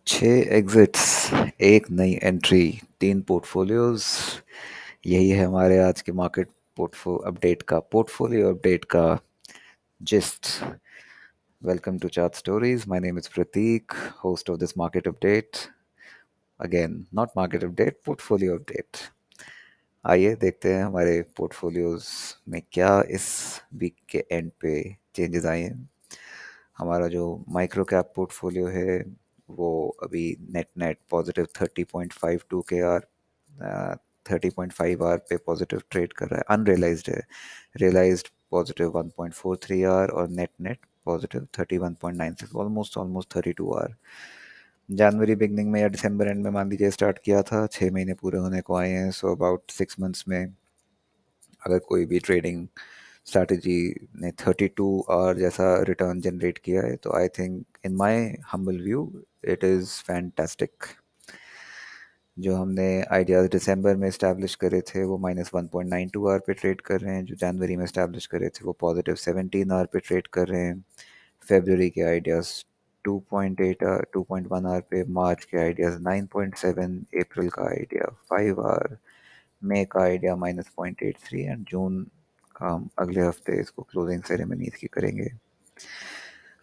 छः एग्जिट्स, एक नई एंट्री, तीन पोर्टफोलियोज। यही है हमारे आज के मार्केट पोर्टफोलियो अपडेट का gist. Welcome to chart stories. My name is Prateek, host of this market update. Again not market update, portfolio update. आइए देखते हैं हमारे पोर्टफोलियोज में क्या इस वीक के एंड पे चेंजेस आए हैं। हमारा जो माइक्रो कैप पोर्टफोलियो है वो अभी net net positive 30.52 K R 30.5 R पे पॉजिटिव ट्रेड कर रहा है। अनरियलाइज्ड है, रियलाइज्ड पॉजिटिव 1.43 आर और net net positive 31.96, almost almost 32 R. जनवरी बिगनिंग में या दिसंबर एंड में मान लीजिए स्टार्ट किया था, 6 महीने पूरे होने को आए हैं। सो अबाउट 6 मंथ्स में अगर कोई भी ट्रेडिंग स्ट्रैटेजी ने 32 आवर जैसा रिटर्न जनरेट किया है तो I think in my humble view it is fantastic. जो हमने आइडियाज़ दिसंबर में इस्टेब्लिश करे थे वो -1.92 आवर पे ट्रेड कर रहे हैं। जो जनवरी में इस्टेब्लिश करे थे वो +17 आवर पे ट्रेड कर रहे हैं। फेबररी के आइडियाज़ 2.1 आवर पे, मार्च के आइडियाज़ 9.7, अप्रैल का आइडिया 5 आवर, मई का आइडिया -0.83 एंड जून का हम अगले हफ्ते इसको क्लोजिंग सेरेमनी की करेंगे।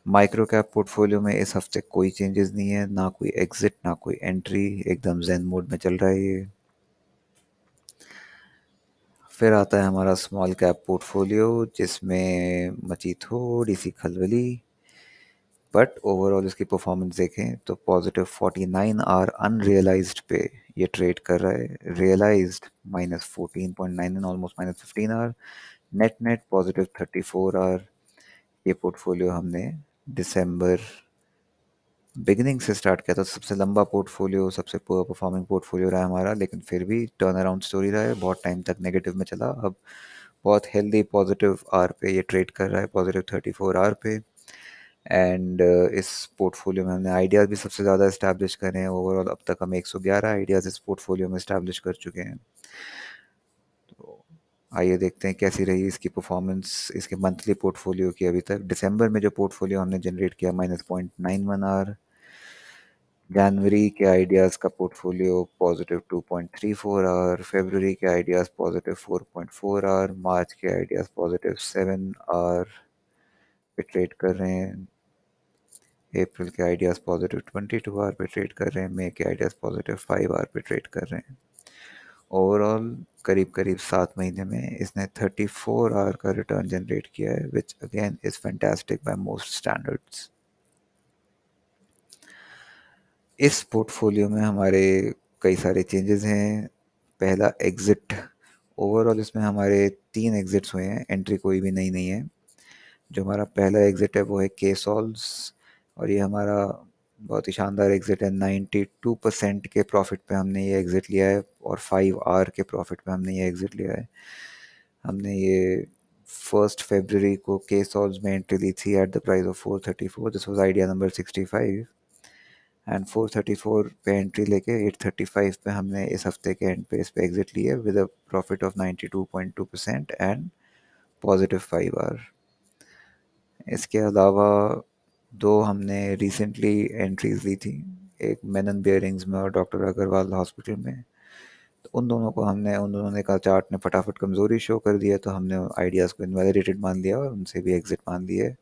माइक्रो कैप पोर्टफोलियो में इस हफ्ते कोई चेंजेस नहीं है, ना कोई एग्जिट ना कोई एंट्री, एकदम जेन मोड में चल रहा है ये। फिर आता है हमारा स्मॉल कैप पोर्टफोलियो जिसमें मची थोड़ी सी खलबली, बट ओवरऑल इसकी परफॉर्मेंस देखें तो +49 आवर अनरियलाइज्ड पे ये ट्रेड कर रहा है। रियलाइज्ड -14.9, ऑलमोस्ट -15 आवर। नेट नेट +34 आवर। ये पोर्टफोलियो हमने दिसंबर बिगिनिंग से स्टार्ट किया था। सबसे लंबा पोर्टफोलियो, सबसे पुअर परफॉर्मिंग पोर्टफोलियो रहा है हमारा, लेकिन फिर भी टर्न अराउंड स्टोरी रहा है। बहुत टाइम तक नेगेटिव में चला, अब बहुत हेल्दी पॉजिटिव आर पे ये ट्रेड कर रहा है, +34 आवर पे। एंड इस पोर्टफोलियो में हमने आइडियाज़ भी सबसे ज़्यादा इस्टेब्लिश करे हैं। ओवरऑल अब तक हम 111 आइडियाज़ इस पोर्टफोलियो में इस्टेब्लिश कर चुके हैं। तो आइए देखते हैं कैसी रही इसकी परफॉर्मेंस इसके मंथली पोर्टफोलियो की। अभी तक दिसंबर में जो पोर्टफोलियो हमने जनरेट किया -0.91 आवर। जनवरी के आइडियाज़ का पोर्टफोलियो +2.34 आवर। फरवरी के आइडियाज़ +4.4 आवर। मार्च के आइडियाज़ +7 आवर पे ट्रेड कर रहे हैं। अप्रैल के आइडियाज़ +22 आवर पे ट्रेड कर रहे हैं। मई के आइडियाज़ +5 आवर पे ट्रेड कर रहे हैं। ओवरऑल करीब करीब 7 महीने में इसने 34 आवर का रिटर्न जनरेट किया है, which again is fantastic by most standards. इस पोर्टफोलियो में हमारे कई सारे चेंजेस हैं। पहला एग्ज़िट, ओवरऑल इसमें हमारे 3 एग्ज़िट्स हुए हैं, एंट्री कोई भी नई नहीं है। जो हमारा पहला एग्ज़िट है वो है के-सॉल्व्स और ये हमारा बहुत ही शानदार एग्ज़िट है। 92% के प्रॉफिट पे हमने ये एग्ज़िट लिया है और 5 आवर के प्रॉफिट पे हमने ये एग्ज़िट लिया है। हमने ये 1 फरवरी को के-सॉल्व्स में एंट्री ली थी at the price of 434। This was idea number 65 and 434 पे एंट्री लेके 835 पे हमने इस हफ्ते के एंड पे इस पे एग्जिट लिए with a profit of 92.2% and +5 R. इसके अलावा दो हमने रिसेंटली एंट्रीज ली थी, एक मेनन बियरिंग्स में और डॉक्टर अग्रवाल हॉस्पिटल में। तो उन दोनों ने का चार्ट ने फटाफट कमज़ोरी शो कर दिया, तो हमने आइडियाज़ को इनवैलिडेटेड मान लिया और उनसे भी एग्जिट मान लिए।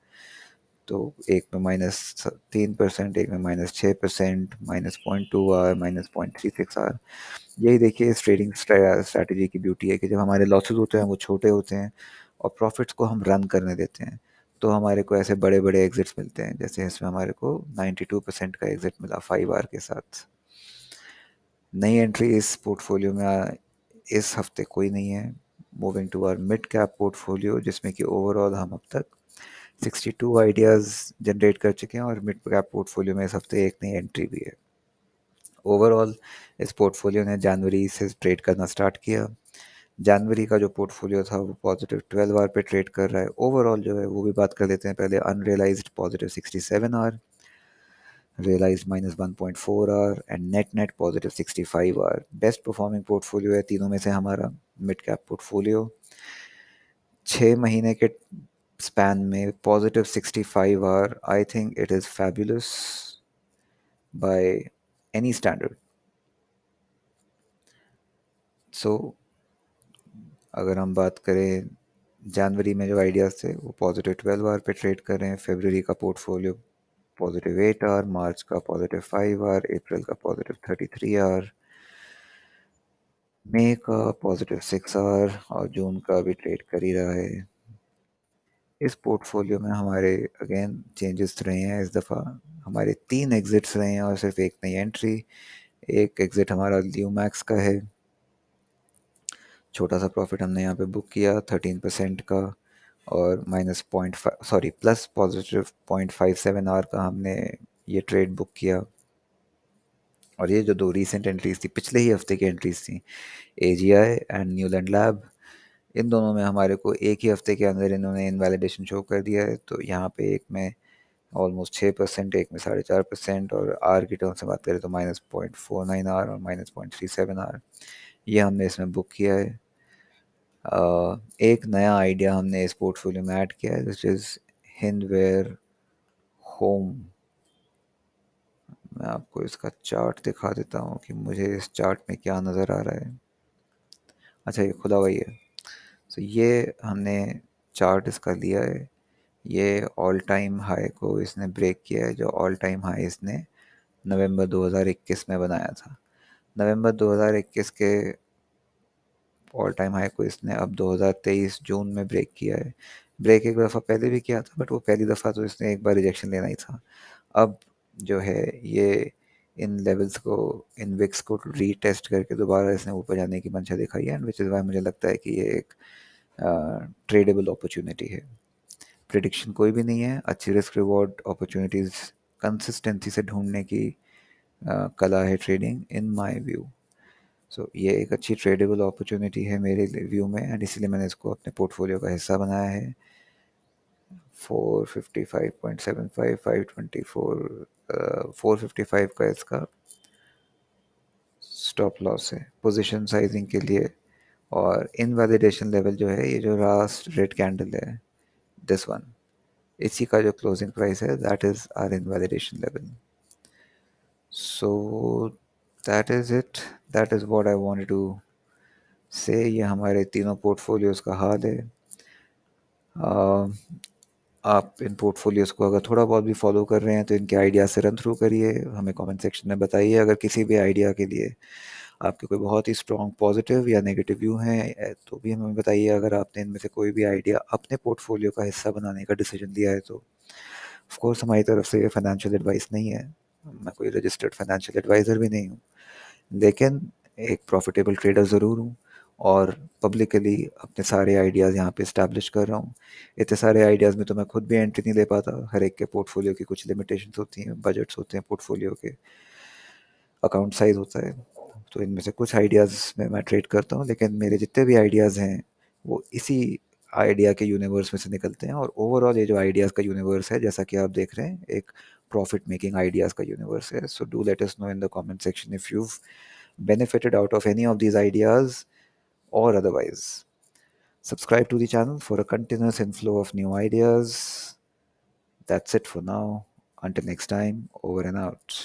तो एक में -3%, एक में -6%, -0.2 आवर, -0.36 आवर। यही देखिए इस ट्रेडिंग स्ट्रैटेजी की ब्यूटी है कि जब हमारे लॉसेस होते हैं वो छोटे होते हैं और प्रॉफिट्स को हम रन करने देते हैं तो हमारे को ऐसे बड़े बड़े एग्जिट्स मिलते हैं। जैसे इसमें हमारे को 92% का एग्जिट मिला 5 आवर के साथ। नई एंट्री इस पोर्टफोलियो में इस हफ्ते कोई नहीं है। Moving to our mid cap portfolio जिसमें कि ओवरऑल हम अब तक 62 आइडियाज़ जनरेट कर चुके हैं और मिड कैप पोर्टफोलियो में इस हफ्ते एक नई एंट्री भी है। ओवरऑल इस पोर्टफोलियो ने जनवरी से ट्रेड करना स्टार्ट किया। जनवरी का जो पोर्टफोलियो था वो +12 आवर पे ट्रेड कर रहा है। ओवरऑल जो है वो भी बात कर लेते हैं पहले। Unrealized +67 R, realized -1.4 R and net net +65 R. Best performing portfolio है तीनों में से हमारा मिड कैप पोर्टफोलियो। 6 महीने के स्पैन में +65 hour, I think it is fabulous by any standard. So अगर हम बात करें जनवरी में जो आइडियाज़ थे वो +12 आवर पे ट्रेड कर रहे हैं, फरवरी का पोर्टफोलियो +8 आवर, मार्च का +5 आवर, अप्रैल का +33 आवर, मई का +6 आवर और जून का भी ट्रेड कर ही रहा है। इस पोर्टफोलियो में हमारे अगेन चेंजेस रहे हैं इस दफ़ा। हमारे 3 एग्जिट्स रहे हैं और सिर्फ एक नई एंट्री। एक एग्जिट हमारा ल्यूमैक्स का है, छोटा सा प्रॉफिट हमने यहाँ पे बुक किया 13% का, और प्लस पॉजिटिव 0.57 आवर का हमने ये ट्रेड बुक किया। और ये जो दो रीसेंट एंट्रीज थी, पिछले ही हफ्ते की एंट्रीज थी, AGI एंड न्यूलैंड लैब, इन दोनों में हमारे को एक ही हफ्ते के अंदर इन्होंने इनवैलिडेशन शो कर दिया है। तो यहाँ पे एक में ऑलमोस्ट 6%, एक में 4.5%, और आर की टर्म से बात करें तो -0.49 आर और -0.37 आर, ये हमने इसमें बुक किया है। एक नया आइडिया हमने इस पोर्टफोलियो में ऐड किया है, विच इज़ हिंदवेयर होम। मैं आपको इसका चार्ट दिखा देता हूँ कि मुझे इस चार्ट में क्या नज़र आ रहा है। अच्छा, ये खुला हुआ ही है। तो ये हमने चार्ट इसका लिया है। ये ऑल टाइम हाई को इसने ब्रेक किया है, जो ऑल टाइम हाई इसने नवंबर 2021 में बनाया था। नवंबर 2021 के ऑल टाइम हाई को इसने अब 2023 जून में ब्रेक किया है। ब्रेक एक दफ़ा पहले भी किया था, बट वो पहली दफ़ा तो इसने एक बार रिजेक्शन लेना ही था। अब जो है ये इन लेवल्स को, इन विक्स को रीटेस्ट करके दोबारा इसने ऊपर जाने की मंशा दिखाई है, एंड विच इज़ वाई मुझे लगता है कि ये एक ट्रेडेबल अपॉर्चुनिटी है। प्रिडिक्शन कोई भी नहीं है, अच्छी रिस्क रिवॉर्ड अपॉर्चुनिटीज़ कंसिस्टेंसी से ढूंढने की कला है ट्रेडिंग, इन माय व्यू। सो ये एक अच्छी ट्रेडेबल अपॉर्चुनिटी है मेरे व्यू में, एंड इसीलिए मैंने इसको अपने पोर्टफोलियो का हिस्सा बनाया है। 455.75, 524, 455 का इसका स्टॉप लॉस है पोजीशन साइजिंग के लिए। और इनवैलिडेशन लेवल जो है, ये जो लास्ट रेड कैंडल है, दिस वन, इसी का जो क्लोजिंग प्राइस है, that is our invalidation level. So that is it, that is what I wanted to say. ये हमारे तीनों पोर्टफोलियोज़ का हाल है। आप इन पोर्टफोलियोज़ को अगर थोड़ा बहुत भी फॉलो कर रहे हैं तो इनके आइडिया से रन थ्रू करिए, हमें कमेंट सेक्शन में बताइए। अगर किसी भी आइडिया के लिए आपके कोई बहुत ही स्ट्रॉन्ग पॉजिटिव या नेगेटिव व्यू हैं तो भी हमें बताइए। अगर आपने इनमें से कोई भी आइडिया अपने पोर्टफोलियो का हिस्सा बनाने का डिसीजन लिया है तो ऑफ कोर्स हमारी तरफ से ये फाइनेंशियल एडवाइस नहीं है, मैं कोई रजिस्टर्ड फाइनेंशियल एडवाइज़र भी नहीं हूँ, लेकिन एक प्रॉफिटेबल ट्रेडर ज़रूर हूँ, और पब्लिकली अपने सारे आइडियाज़ यहाँ पे इस्टेब्लिश कर रहा हूँ। इतने सारे आइडियाज़ में तो मैं खुद भी एंट्री नहीं ले पाता, हर एक के पोर्टफोलियो की कुछ लिमिटेशंस होती हैं, बजट्स होते हैं पोर्टफोलियो के, अकाउंट साइज़ होता है। तो इनमें से कुछ आइडियाज़ में मैं ट्रेड करता हूँ, लेकिन मेरे जितने भी आइडियाज़ हैं वो इसी आइडिया के यूनिवर्स में से निकलते हैं। और ओवरऑल ये जो आइडियाज़ का यूनिवर्स है, जैसा कि आप देख रहे हैं, एक प्रॉफिट मेकिंग आइडियाज़ का यूनिवर्स है। So do let us know in the comment section if you've benefited out of any of these ideas or otherwise. Subscribe to the channel for a continuous inflow of new ideas. That's it for now. Until next time, over and out.